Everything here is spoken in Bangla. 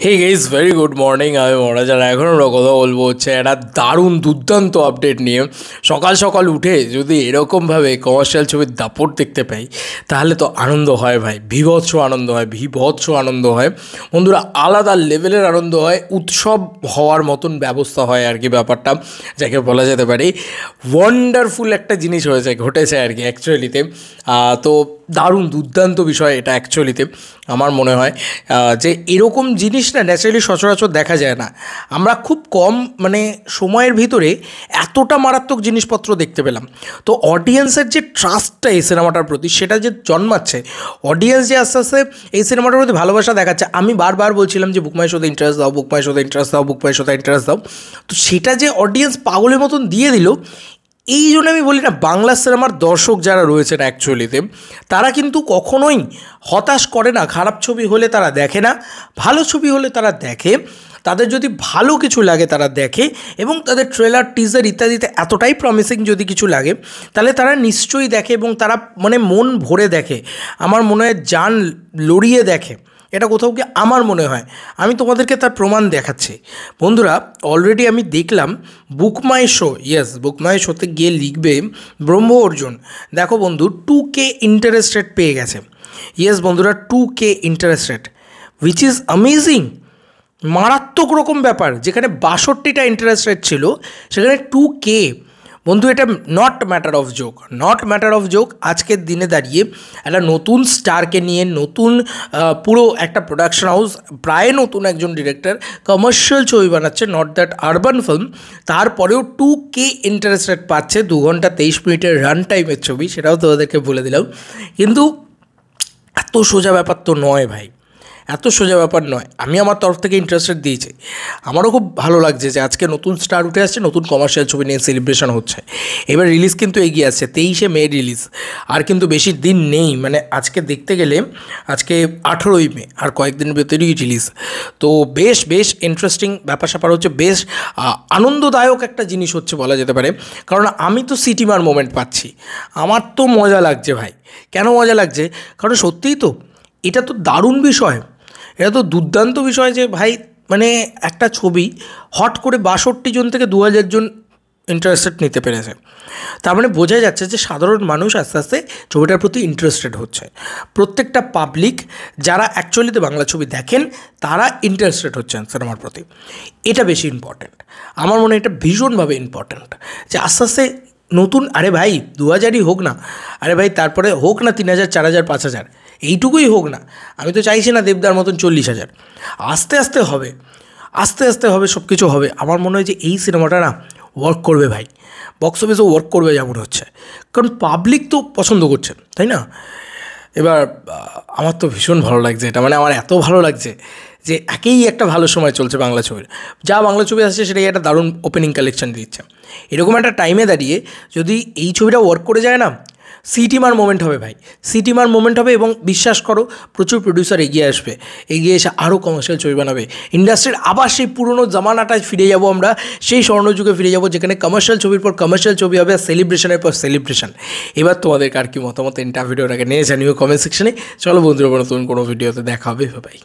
হে গাইস, ভেরি গুড মর্নিং। আমি মহারাজ, আর এখন আমরা কথা বলবো হচ্ছে একটা দারুণ দুর্দান্ত আপডেট নিয়ে। সকাল সকাল উঠে যদি এরকমভাবে কমার্শিয়াল ছবির দাপট দেখতে পাই তাহলে তো আনন্দ হয় ভাই, বিভৎস আনন্দ হয়, বিভৎস আনন্দ হয় বন্ধুরা, আলাদা লেভেলের আনন্দ হয়, উৎসব হওয়ার মতন ব্যবস্থা হয় আর কি। ব্যাপারটা যাকে বলা যেতে পারে ওয়ান্ডারফুল একটা জিনিস হয়েছে, ঘটেছে আর কি অ্যাকচুয়ালিতে। তো দারুণ দুর্দান্ত বিষয় এটা অ্যাকচুয়ালিতে। আমার মনে হয় যে এরকম জিনিস না ন্যাচারালি সচরাচর দেখা যায় না। আমরা খুব কম সময়ের ভিতরে এতটা মারাত্মক জিনিসপত্র দেখতে পেলাম। তো অডিয়েন্সের যে ট্রাস্টটা এই সিনেমাটার প্রতি সেটা যে জন্মাচ্ছে, অডিয়েন্স যে আস্তে আস্তে এই সিনেমাটার প্রতি ভালোবাসা দেখাচ্ছে। আমি বারবার বলছিলাম যে বুক মাই শোতে ইন্টারেস্ট দাও, বুক মাই শোতে ইন্টারেস্ট দাও, বুক মাই শোতে ইন্টারেস্ট দাও। তো সেটা যে অডিয়েন্স পাগলের মতন দিয়ে দিল, এই জন্য আমি বলি না, বাংলা সিনেমার দর্শক যারা রয়েছেন অ্যাকচুয়ালিতে তারা কিন্তু কখনোই হতাশ করে না। খারাপ ছবি হলে তারা দেখে না, ভালো ছবি হলে তারা দেখে। তাদের যদি ভালো কিছু লাগে তারা দেখে, এবং তাদের ট্রেলার টিজার ইত্যাদিতে এতটাই প্রমিসিং যদি কিছু লাগে তাহলে তারা নিশ্চয়ই দেখে, এবং তারা মন ভরে দেখে। আমার মনে হয় জান লড়িয়ে দেখে। এটা কোথাও কি আমার মনে হয়, আমি তোমাদেরকে তার প্রমাণ দেখাচ্ছি বন্ধুরা। অলরেডি আমি দেখলাম বুক মাই শো, ইয়েস বুক মাই শোতে গিয়ে লিখবে ব্রহ্ম অর্জুন। দেখো বন্ধু, 2K ইন্টারেস্ট রেট পেয়ে গেছে। ইয়েস বন্ধুরা, 2K interest rate, which is amazing. মারাত্মক রকম ব্যাপার। যেখানে 62টা ইন্টারেস্ট রেট ছিল সেখানে 2K। বন্ধু, এটা not matter of joke, not matter of joke. আজকের দিনে দাঁড়িয়ে একটা নতুন স্টারকে নিয়ে, নতুন পুরো একটা প্রোডাকশন হাউস, প্রায় নতুন একজন ডিরেক্টর কমার্শিয়াল ছবি বানাচ্ছে, নট দ্যাট আরবান ফিল্ম, তারপরেও 2K ইন্টারেস্ট রেট পাচ্ছে। 2 ঘন্টা 23 মিনিটের রান টাইমের ছবি, সেটাও তোমাদেরকে বলে দিলাম। কিন্তু এত সোজা ব্যাপার তো নয় ভাই, এত সোজা ব্যাপার নয়। আমি আমার তরফ থেকে ইন্টারেস্টেড দিয়েছি। আমারও খুব ভালো লাগছে যে আজকে নতুন স্টার উঠে আসছে, নতুন কমার্শিয়াল ছবি নিয়ে সেলিব্রেশন হচ্ছে। এবার রিলিজ কিন্তু এগিয়ে আসছে, 23শে মে রিলিজ। আর কিন্তু বেশি দিন নেই, আজকে দেখতে গেলে আজকে 18ই মে, আর কয়েকদিনের ভেতরেই রিলিজ। তো বেশ বেশ ইন্টারেস্টিং ব্যাপার স্যাপার হচ্ছে, বেশ আনন্দদায়ক একটা জিনিস হচ্ছে বলা যেতে পারে। কারণ আমি তো সিটিমার মোমেন্ট পাচ্ছি, আমার তো মজা লাগছে ভাই। কেন মজা লাগছে? কারণ সত্যিই তো এটা তো দারুণ বিষয়, এটা তো দুর্দান্ত বিষয় যে ভাই একটা ছবি হট করে 62 জন থেকে 2000 জন ইন্টারেস্টেড নিতে পেরেছে। তার বোঝা যাচ্ছে যে সাধারণ মানুষ আস্তে আস্তে ছবিটার প্রতি ইন্টারেস্টেড হচ্ছে। প্রত্যেকটা পাবলিক যারা অ্যাকচুয়ালিতে বাংলা ছবি দেখেন তারা ইন্টারেস্টেড হচ্ছেন সিনেমার প্রতি। এটা বেশি ইম্পর্ট্যান্ট, আমার মনে হয় এটা ভীষণভাবে ইম্পর্ট্যান্ট যে আস্তে আস্তে নতুন, আরে ভাই 2000ই হোক না, আরে ভাই তারপরে হোক না 3000, 4000, 5000, এইটুকুই হোক না। আমি তো চাইছি না দেবদার মতন 40,000। আস্তে আস্তে হবে, আস্তে আস্তে হবে, সব কিছু হবে। আমার মনে হয় যে এই সিনেমাটা না ওয়ার্ক করবে ভাই, বক্স অফিসেও ওয়ার্ক করবে যেমন হচ্ছে, কারণ পাবলিক তো পছন্দ করছে, তাই না? এবার আমার তো ভীষণ ভালো লাগছে এটা, আমার এত ভালো লাগছে যে একেই একটা ভালো সময় চলছে বাংলা ছবির। যা বাংলা ছবি আসছে সেটাই একটা দারুণ ওপেনিং কালেকশন দিচ্ছে। এরকম একটা টাইমে দাঁড়িয়ে যদি এই ছবিটা ওয়ার্ক করে যায় না, সিটিমার মোমেন্ট হবে ভাই, সিটিমার মোমেন্ট হবে। এবং বিশ্বাস করো, প্রচুর প্রডিউসার এগিয়ে আসবে, এগিয়ে এসে আরও কমার্শিয়াল ছবি বানাবে। ইন্ডাস্ট্রির আবার সেই পুরনো জামানাটায় ফিরে যাব আমরা, সেই স্বর্ণযুগে ফিরে যাব যেখানে কমার্শিয়াল ছবির পর কমার্শিয়াল ছবি হবে, আর সেলিব্রেশনের পর সেলিব্রেশন। এবার তোমাদেরকে আর কি মতামত ভিডিওটাকে নিয়ে জানিও কমেন্ট সেকশনে। চলো বন্ধুরা, নতুন কোনো ভিডিওতে দেখা হবে, ভাই।